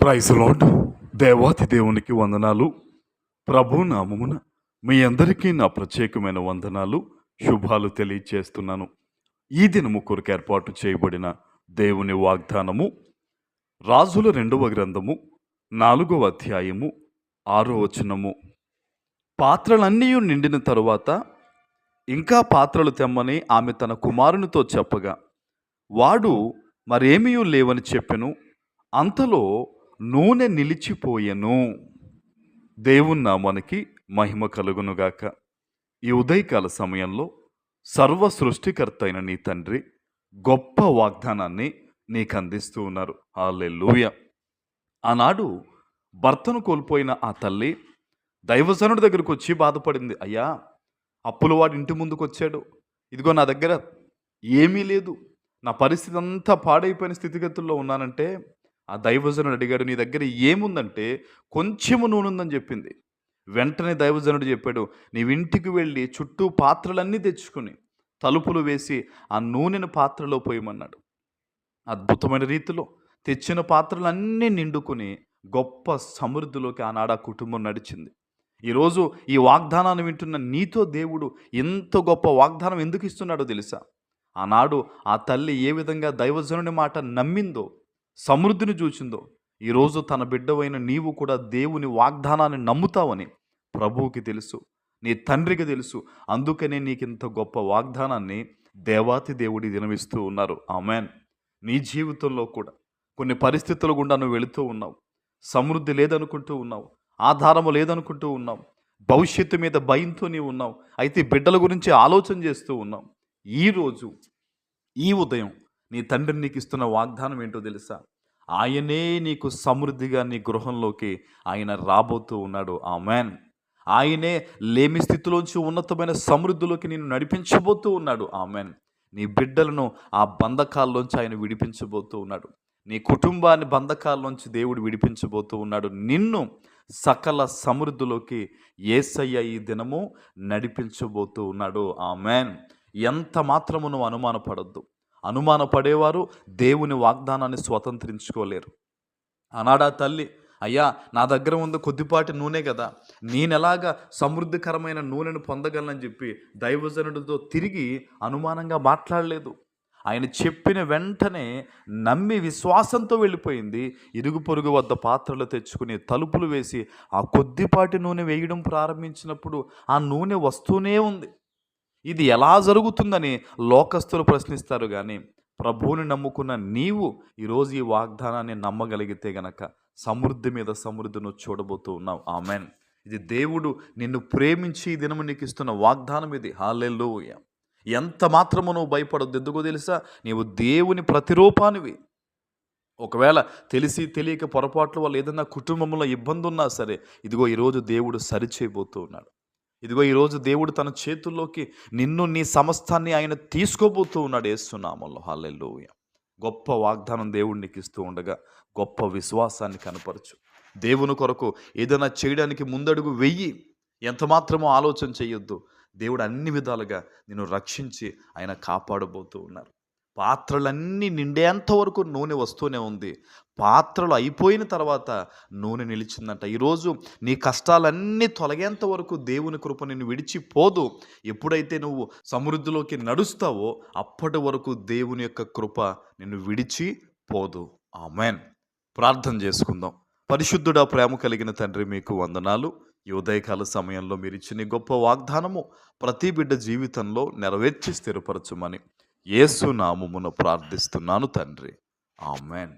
Praise lord. దేవాతి దేవునికి వందనాలు. ప్రభు నామమున మీ అందరికీ నా ప్రత్యేకమైన వందనాలు, శుభాలు తెలియచేస్తున్నాను. ఈ దినము కొరకు ఏర్పాటు చేయబడిన దేవుని వాగ్దానము రాజుల 2వ గ్రంథము 4వ అధ్యాయము 6వ వచనము. పాత్రలన్నీ నిండిన తరువాత ఇంకా పాత్రలు తెమ్మని ఆమె తన కుమారునితో చెప్పగా వాడు మరేమీ లేవని చెప్పెను. అంతలో నూనె నిలిచిపోయెను. దేవుని నామానికి మహిమ కలుగునుగాక. ఈ ఉదయకాల సమయంలో సర్వ సృష్టికర్త అయిన నీ తండ్రి గొప్ప వాగ్దానాన్ని నీకు అందిస్తూ ఉన్నారు. హల్లెలూయా. ఆనాడు భర్తను కోల్పోయిన ఆ తల్లి దైవజనుడి దగ్గరకు వచ్చి బాధపడింది. అయ్యా, అప్పులు వాడి ఇంటి ముందుకు వచ్చాడు, ఇదిగో నా దగ్గర ఏమీ లేదు, నా పరిస్థితి అంతా పాడైపోయిన స్థితిగతుల్లో ఉన్నానంటే ఆ దైవజనుడు అడిగాడు, నీ దగ్గర ఏముందంటే కొంచెము నూనె ఉందని చెప్పింది. వెంటనే దైవజనుడు చెప్పాడు, నీవింటికి వెళ్ళి చుట్టూ పాత్రలన్నీ తెచ్చుకుని తలుపులు వేసి ఆ నూనెను పాత్రలో పోయమన్నాడు. అద్భుతమైన రీతిలో తెచ్చిన పాత్రలన్నీ నిండుకుని గొప్ప సమృద్ధిలోకి ఆనాడు ఆ కుటుంబం నడిచింది. ఈరోజు ఈ వాగ్దానాన్ని వింటున్న నీతో దేవుడు ఎంత గొప్ప వాగ్దానం ఎందుకు ఇస్తున్నాడో తెలుసా? ఆనాడు ఆ తల్లి ఏ విధంగా దైవజనుని మాట నమ్మిందో, సమృద్ధిని చూచిందో, ఈరోజు తన బిడ్డవైన నీవు కూడా దేవుని వాగ్దానాన్ని నమ్ముతావని ప్రభువుకి తెలుసు, నీ తండ్రికి తెలుసు. అందుకనే నీకింత గొప్ప వాగ్దానాన్ని దేవాతి దేవుడి దినమిస్తూ ఉన్నారు. ఆమెన్. నీ జీవితంలో కూడా కొన్ని పరిస్థితుల గుండా నువ్వు వెళుతూ ఉన్నావు, సమృద్ధి లేదనుకుంటూ ఉన్నావు, ఆధారము లేదనుకుంటూ ఉన్నావు, భవిష్యత్తు మీద భయంతో నీవు ఉన్నావు, అయితే బిడ్డల గురించి ఆలోచన చేస్తూ ఉన్నావు. ఈరోజు ఈ ఉదయం నీ తండ్రి నీకు ఇస్తున్న వాగ్దానం ఏంటో తెలుసా? ఆయనే నీకు సమృద్ధిగా నీ గృహంలోకి ఆయన రాబోతూ ఉన్నాడు. ఆమెన్. ఆయనే లేమి స్థితిలోంచి ఉన్నతమైన సమృద్ధిలోకి నిన్ను నడిపించబోతూ ఉన్నాడు. ఆమెన్. నీ బిడ్డలను ఆ బంధకాల్లోంచి ఆయన విడిపించబోతూ ఉన్నాడు. నీ కుటుంబాన్ని బంధకాల్లోంచి దేవుడు విడిపించబోతూ ఉన్నాడు. నిన్ను సకల సమృద్ధిలోకి యేసయ్య ఈ దినము నడిపించబోతూ ఉన్నాడు. ఆమెన్. ఎంత మాత్రము నువ్వు అనుమానపడొద్దు. అనుమానపడేవారు దేవుని వాగ్దానాన్ని స్వతంత్రించుకోలేరు. ఆనాడా తల్లి, అయ్యా, నా దగ్గర ఉంది కొద్దిపాటి నూనె కదా, నేనెలాగా సమృద్ధికరమైన నూనెను పొందగలనని చెప్పి దైవజనుడితో తిరిగి అనుమానంగా మాట్లాడలేదు. ఆయన చెప్పిన వెంటనే నమ్మి విశ్వాసంతో వెళ్ళిపోయింది. ఇరుగు పొరుగు వద్ద పాత్రలు తెచ్చుకుని తలుపులు వేసి ఆ కొద్దిపాటి నూనె వేయడం ప్రారంభించినప్పుడు ఆ నూనె వస్తూనే ఉంది. ఇది ఎలా జరుగుతుందని లోకస్తులు ప్రశ్నిస్తారు, కానీ ప్రభువుని నమ్ముకున్న నీవు ఈరోజు ఈ వాగ్దానాన్ని నమ్మగలిగితే గనక సమృద్ధి మీద సమృద్ధిని చూడబోతూ ఉన్నావు. ఆమెన్. ఇది దేవుడు నిన్ను ప్రేమించి ఈ దినము నీకు ఇస్తున్న వాగ్దానం ఇది. హల్లెలూయా. ఎంత మాత్రము నువ్వు భయపడొద్దు. ఎందుకో తెలుసా? నీవు దేవుని ప్రతిరూపానివి. ఒకవేళ తెలిసి తెలియక పొరపాట్ల వల్ల ఏదైనా కుటుంబంలో ఇబ్బంది ఉన్నా సరే, ఇదిగో ఈరోజు దేవుడు సరిచేయబోతూ ఉన్నాడు. ఇదిగో ఈరోజు దేవుడు తన చేతుల్లోకి నిన్ను, నీ సమస్తాన్ని ఆయన తీసుకోబోతూ ఉన్నాడు యేసు నామములో. హల్లెలూయా. గొప్ప వాగ్దానం దేవుడు నీకు ఇస్తూ ఉండగా గొప్ప విశ్వాసాన్ని కనపరచు. దేవుని కొరకు ఏదైనా చేయడానికి ముందడుగు వెయ్యి. ఎంత మాత్రమో ఆలోచన చేయొద్దు. దేవుడు అన్ని విధాలుగా నిన్ను రక్షించి ఆయన కాపాడబోతూ ఉన్నారు. పాత్రలన్నీ నిండేంత వరకు నూనె వస్తూనే ఉంది. పాత్రలు అయిపోయిన తర్వాత నూనె నిలిచిందంట. ఈరోజు నీ కష్టాలన్నీ తొలగేంత వరకు దేవుని కృప నిన్ను విడిచిపోదు. ఎప్పుడైతే నువ్వు సమృద్ధిలోకి నడుస్తావో అప్పటి వరకు దేవుని యొక్క కృప నిన్ను విడిచిపోదు. ఆమెన్. ప్రార్థన చేసుకుందాం. పరిశుద్ధుడా, ప్రేమ కలిగిన తండ్రి, మీకు వందనాలు. ఈ ఉదయకాల సమయంలో మీరు ఇచ్చిన గొప్ప వాగ్దానము ప్రతి బిడ్డ జీవితంలో నెరవేర్చి స్థిరపరచుమని యేసు నామమున ప్రార్థిస్తున్నాను తండ్రి. ఆమెన్.